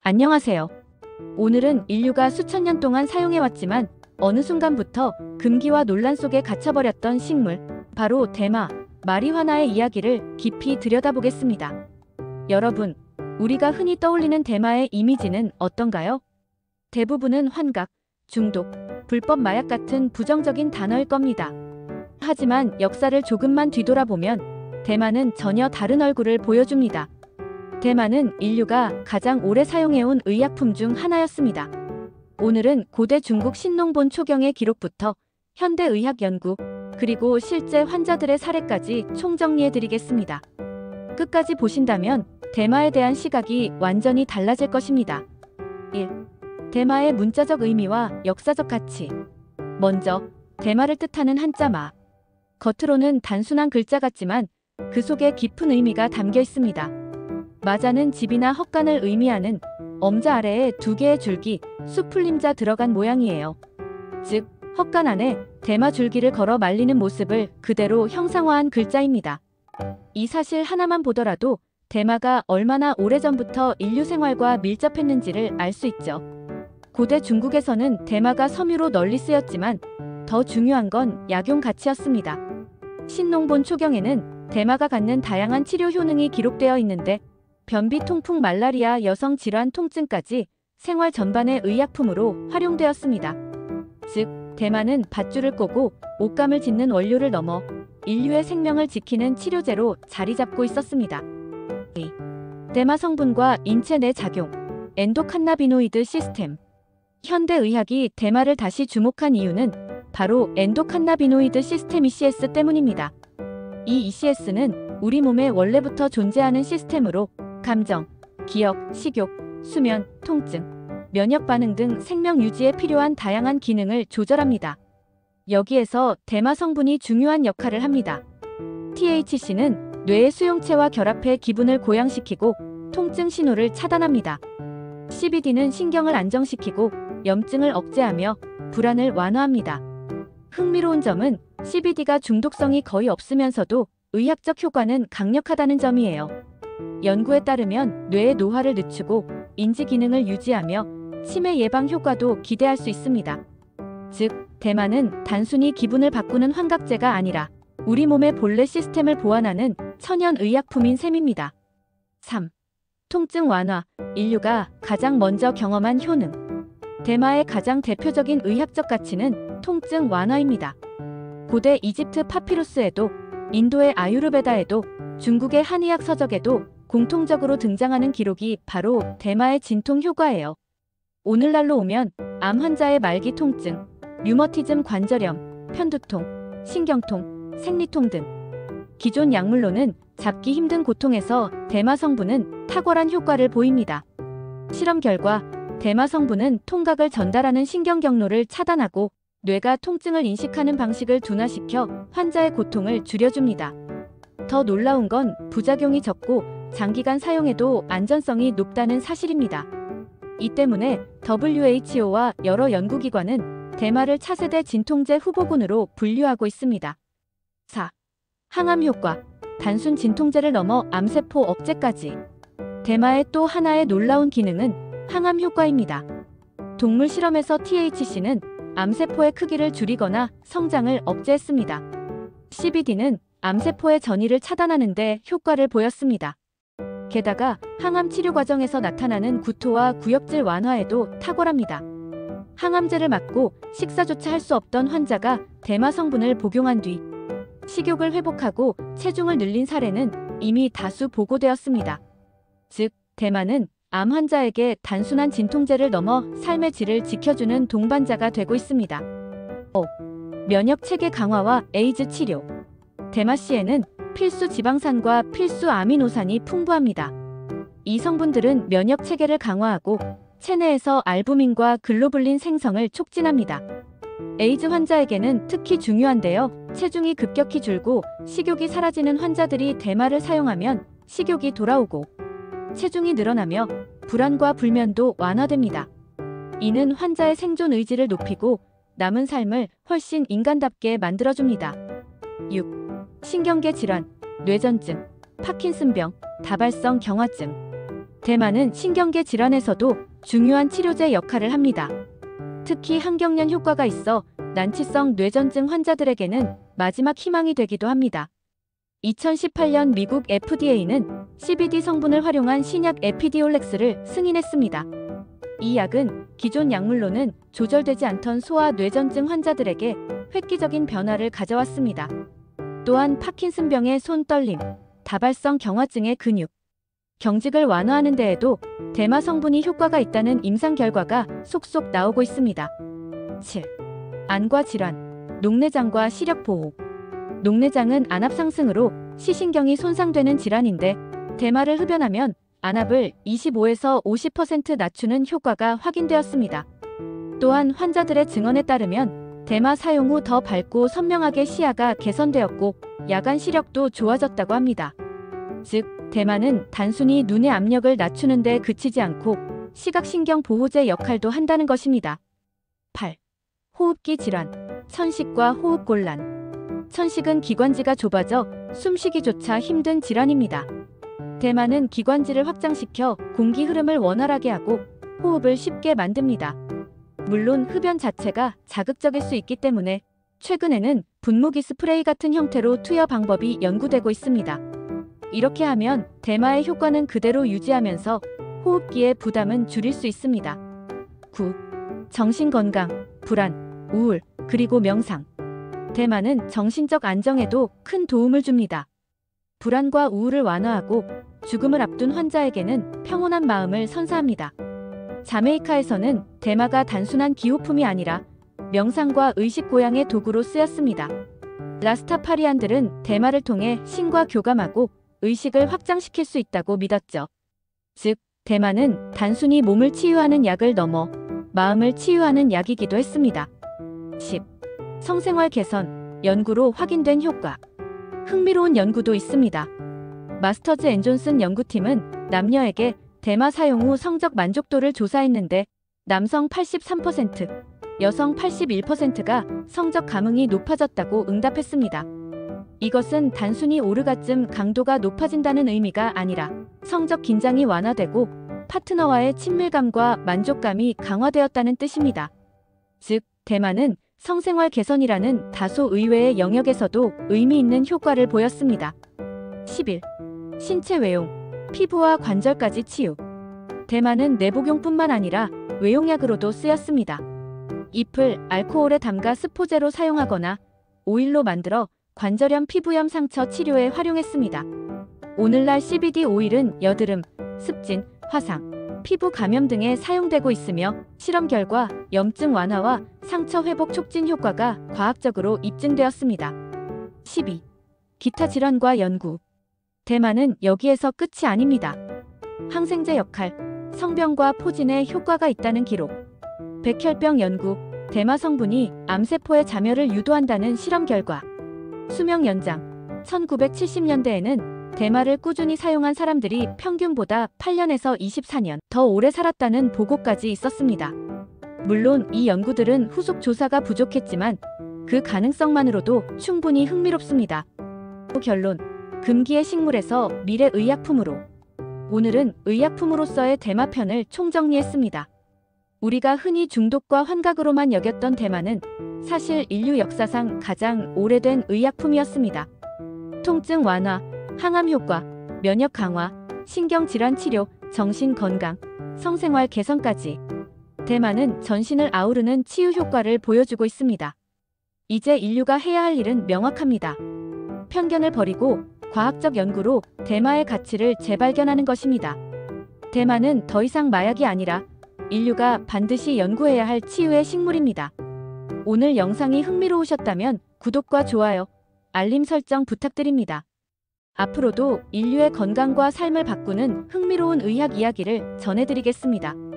안녕하세요. 오늘은 인류가 수천 년 동안 사용해왔지만 어느 순간부터 금기와 논란 속에 갇혀버렸던 식물, 바로 대마, 마리화나의 이야기를 깊이 들여다보겠습니다. 여러분, 우리가 흔히 떠올리는 대마의 이미지는 어떤가요? 대부분은 환각, 중독, 불법 마약 같은 부정적인 단어일 겁니다. 하지만 역사를 조금만 뒤돌아보면 대마는 전혀 다른 얼굴을 보여줍니다. 대마는 인류가 가장 오래 사용해온 의약품 중 하나였습니다. 오늘은 고대 중국 신농본 초경의 기록부터 현대 의학 연구, 그리고 실제 환자들의 사례까지 총정리해드리겠습니다. 끝까지 보신다면 대마에 대한 시각이 완전히 달라질 것입니다. 1. 대마의 문자적 의미와 역사적 가치. 먼저, 대마를 뜻하는 한자 마. 겉으로는 단순한 글자 같지만 그 속에 깊은 의미가 담겨 있습니다. 마자는 집이나 헛간을 의미하는 엄자 아래에 두 개의 줄기, 수풀림자 들어간 모양이에요. 즉, 헛간 안에 대마 줄기를 걸어 말리는 모습을 그대로 형상화한 글자입니다. 이 사실 하나만 보더라도 대마가 얼마나 오래전부터 인류 생활과 밀접했는지를 알 수 있죠. 고대 중국에서는 대마가 섬유로 널리 쓰였지만 더 중요한 건 약용 가치였습니다. 신농본 초경에는 대마가 갖는 다양한 치료 효능이 기록되어 있는데 변비, 통풍, 말라리아, 여성 질환, 통증까지 생활 전반의 의약품으로 활용되었습니다. 즉, 대마는 밧줄을 꼬고 옷감을 짓는 원료를 넘어 인류의 생명을 지키는 치료제로 자리 잡고 있었습니다. 대마 성분과 인체 내 작용, 엔도칸나비노이드 시스템. 현대 의학이 대마를 다시 주목한 이유는 바로 엔도칸나비노이드 시스템 ECS 때문입니다. 이 ECS는 우리 몸에 원래부터 존재하는 시스템으로 감정, 기억, 식욕, 수면, 통증, 면역 반응 등 생명 유지에 필요한 다양한 기능을 조절합니다. 여기에서 대마 성분이 중요한 역할을 합니다. THC는 뇌의 수용체와 결합해 기분을 고양시키고 통증 신호를 차단합니다. CBD는 신경을 안정시키고 염증을 억제하며 불안을 완화합니다. 흥미로운 점은 CBD가 중독성이 거의 없으면서도 의학적 효과는 강력하다는 점이에요. 연구에 따르면 뇌의 노화를 늦추고 인지 기능을 유지하며 치매 예방 효과도 기대할 수 있습니다. 즉, 대마는 단순히 기분을 바꾸는 환각제가 아니라 우리 몸의 본래 시스템을 보완하는 천연 의약품인 셈입니다. 3. 통증 완화, 인류가 가장 먼저 경험한 효능. 대마의 가장 대표적인 의학적 가치는 통증 완화입니다. 고대 이집트 파피루스에도, 인도의 아유르베다에도, 중국의 한의학 서적에도 공통적으로 등장하는 기록이 바로 대마의 진통 효과예요. 오늘날로 오면 암 환자의 말기 통증, 류머티즘 관절염, 편두통, 신경통, 생리통 등 기존 약물로는 잡기 힘든 고통에서 대마 성분은 탁월한 효과를 보입니다. 실험 결과 대마 성분은 통각을 전달하는 신경 경로를 차단하고 뇌가 통증을 인식하는 방식을 둔화시켜 환자의 고통을 줄여줍니다. 더 놀라운 건 부작용이 적고 장기간 사용해도 안전성이 높다는 사실입니다. 이 때문에 WHO와 여러 연구기관은 대마를 차세대 진통제 후보군으로 분류하고 있습니다. 4. 항암 효과. 단순 진통제를 넘어 암세포 억제까지. 대마의 또 하나의 놀라운 기능은 항암 효과입니다. 동물 실험에서 THC는 암세포의 크기를 줄이거나 성장을 억제했습니다. CBD는 암세포의 전이를 차단하는 데 효과를 보였습니다. 게다가 항암 치료 과정에서 나타나는 구토와 구역질 완화에도 탁월합니다. 항암제를 맞고 식사조차 할 수 없던 환자가 대마 성분을 복용한 뒤 식욕을 회복하고 체중을 늘린 사례는 이미 다수 보고되었습니다. 즉, 대마는 암 환자에게 단순한 진통제를 넘어 삶의 질을 지켜주는 동반자가 되고 있습니다. 5. 면역 체계 강화와 에이즈 치료. 대마씨에는 필수 지방산과 필수 아미노산이 풍부합니다. 이 성분들은 면역 체계를 강화하고 체내에서 알부민과 글로불린 생성을 촉진합니다. 에이즈 환자에게는 특히 중요한데요. 체중이 급격히 줄고 식욕이 사라지는 환자들이 대마를 사용하면 식욕이 돌아오고 체중이 늘어나며 불안과 불면도 완화됩니다. 이는 환자의 생존 의지를 높이고 남은 삶을 훨씬 인간답게 만들어줍니다. 6. 신경계 질환, 뇌전증, 파킨슨병, 다발성 경화증. 대마는 신경계 질환에서도 중요한 치료제 역할을 합니다. 특히 항경련 효과가 있어 난치성 뇌전증 환자들에게는 마지막 희망이 되기도 합니다. 2018년 미국 FDA는 CBD 성분을 활용한 신약 에피디올렉스를 승인했습니다. 이 약은 기존 약물로는 조절되지 않던 소아 뇌전증 환자들에게 획기적인 변화를 가져왔습니다. 또한 파킨슨병의 손 떨림, 다발성 경화증의 근육, 경직을 완화하는 데에도 대마 성분이 효과가 있다는 임상 결과가 속속 나오고 있습니다. 7. 안과 질환, 녹내장과 시력 보호. 녹내장은 안압 상승으로 시신경이 손상되는 질환인데 대마를 흡연하면 안압을 25에서 50% 낮추는 효과가 확인되었습니다. 또한 환자들의 증언에 따르면 대마 사용 후 더 밝고 선명하게 시야가 개선되었고 야간 시력도 좋아졌다고 합니다. 즉, 대마는 단순히 눈의 압력을 낮추는 데 그치지 않고 시각신경 보호제 역할도 한다는 것입니다. 8. 호흡기 질환, 천식과 호흡곤란. 천식은 기관지가 좁아져 숨쉬기조차 힘든 질환입니다. 대마는 기관지를 확장시켜 공기 흐름을 원활하게 하고 호흡을 쉽게 만듭니다. 물론 흡연 자체가 자극적일 수 있기 때문에 최근에는 분무기 스프레이 같은 형태로 투여 방법이 연구되고 있습니다. 이렇게 하면 대마의 효과는 그대로 유지하면서 호흡기의 부담은 줄일 수 있습니다. 9. 정신건강, 불안, 우울, 그리고 명상. 대마는 정신적 안정에도 큰 도움을 줍니다. 불안과 우울을 완화하고 죽음을 앞둔 환자에게는 평온한 마음을 선사합니다. 자메이카에서는 대마가 단순한 기호품이 아니라 명상과 의식 고양의 도구로 쓰였습니다. 라스타파리안들은 대마를 통해 신과 교감하고 의식을 확장시킬 수 있다고 믿었죠. 즉, 대마는 단순히 몸을 치유하는 약을 넘어 마음을 치유하는 약이기도 했습니다. 10. 성생활 개선, 연구로 확인된 효과. 흥미로운 연구도 있습니다. 마스터즈 앤 존슨 연구팀은 남녀에게 대마 사용 후 성적 만족도를 조사했는데 남성 83%, 여성 81%가 성적 감흥이 높아졌다고 응답했습니다. 이것은 단순히 오르가즘 강도가 높아진다는 의미가 아니라 성적 긴장이 완화되고 파트너와의 친밀감과 만족감이 강화되었다는 뜻입니다. 즉, 대마는 성생활 개선이라는 다소 의외의 영역에서도 의미 있는 효과를 보였습니다. 11. 신체 외용, 피부와 관절까지 치유. 대마는 내복용뿐만 아니라 외용약으로도 쓰였습니다. 잎을 알코올에 담가 스포제로 사용하거나 오일로 만들어 관절염, 피부염, 상처 치료에 활용했습니다. 오늘날 CBD 오일은 여드름, 습진, 화상, 피부 감염 등에 사용되고 있으며 실험 결과 염증 완화와 상처 회복 촉진 효과가 과학적으로 입증되었습니다. 12. 기타 질환과 연구. 대마는 여기에서 끝이 아닙니다. 항생제 역할, 성병과 포진에 효과가 있다는 기록. 백혈병 연구, 대마 성분이 암세포의 자멸을 유도한다는 실험 결과. 수명 연장, 1970년대에는 대마를 꾸준히 사용한 사람들이 평균보다 8년에서 24년 더 오래 살았다는 보고까지 있었습니다. 물론 이 연구들은 후속 조사가 부족했지만 그 가능성만으로도 충분히 흥미롭습니다. 결론, 금기의 식물에서 미래 의약품으로. 오늘은 의약품으로서의 대마 편을 총정리했습니다. 우리가 흔히 중독과 환각으로만 여겼던 대마는 사실 인류 역사상 가장 오래된 의약품이었습니다. 통증 완화, 항암 효과, 면역 강화, 신경질환 치료, 정신 건강, 성생활 개선까지 대마는 전신을 아우르는 치유 효과를 보여주고 있습니다. 이제 인류가 해야 할 일은 명확합니다. 편견을 버리고 과학적 연구로 대마의 가치를 재발견하는 것입니다. 대마는 더 이상 마약이 아니라 인류가 반드시 연구해야 할 치유의 식물입니다. 오늘 영상이 흥미로우셨다면 구독과 좋아요, 알림 설정 부탁드립니다. 앞으로도 인류의 건강과 삶을 바꾸는 흥미로운 의학 이야기를 전해드리겠습니다.